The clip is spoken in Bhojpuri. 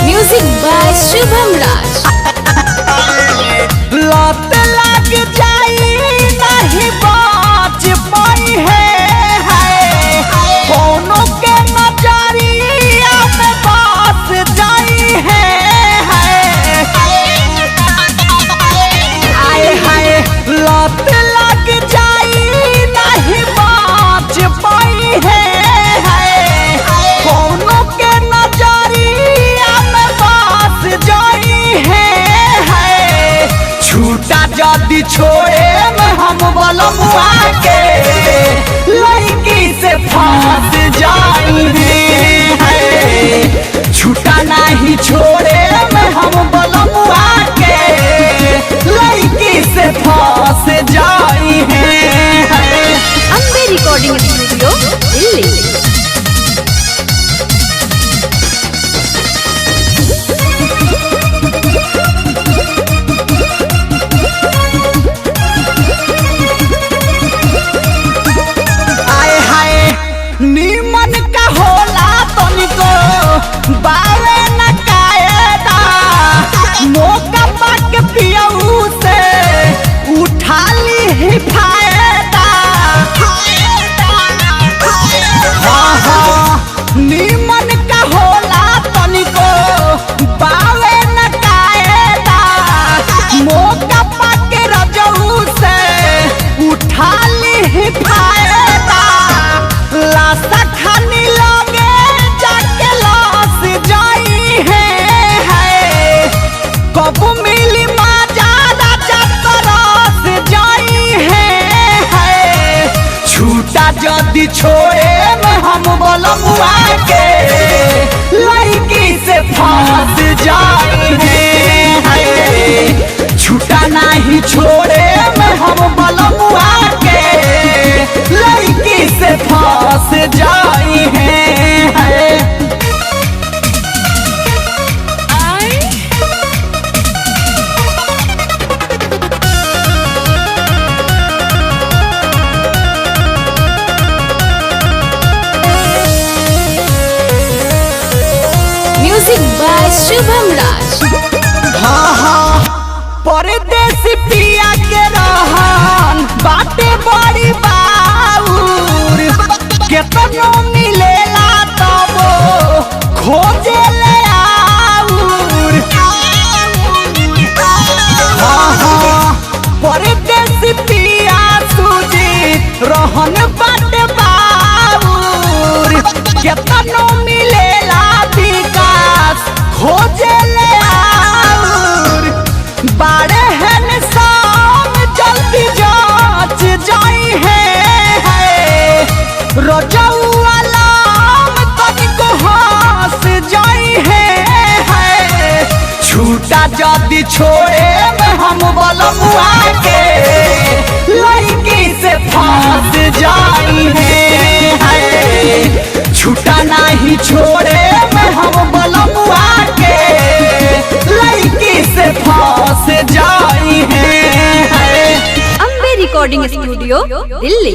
म्यूजिक बाय शुभम राज। लत लग जाई नहीं बाज पाई है कोनो के नजरिया में बस जाई है आए हाय लत लग जाई नहीं बाज पाई है कोनो के नजरिया में बस जाई है छूटा जदी छोड़े में हम बलमुआ के लड़की से फंस जाई है छूटा नहीं छोड़े में हम बलमुआ के लड़की से फंस जाई है। Ambe recording studio Delhi. नीमन का होला तनिको बावे न कायदा मौका पाके पियऊ से उठा ली फायदा नीमन का होला तनिको बावे न कायदा मौका पाके रजऊ से उठा ली फायदा लाशा खानी लगे जाके लाश जाई है कब मिली माजा राजा तरस जाई है छूटा जदी छोड़े में हम बलमुआ के लड़की से फंस जाई है छूटा नहीं छोड़े में हम बलमुआ के लड़की से फंस जाई है। म्यूजिक बाय शुभम राज। परदेश पिया के रहन बाटे बड़ी बाउर केतनो मिलेला तब खोजे ले आउर परदेश पिया सूजी रहन बाटे बाउर केतनो मिलेला विकास खोजे ले आउर बाड़े हन शाम जल्दी जांच जाई है रोजाऊ अलाम तनिको हंस जाई है छूटा जदी छोड़े में हम बलमुआ के लड़की से फंस जाई है छूटा नहीं छोड़े में हम बलमुआ के लड़की से फंस जाई है। Ambe recording studio Delhi.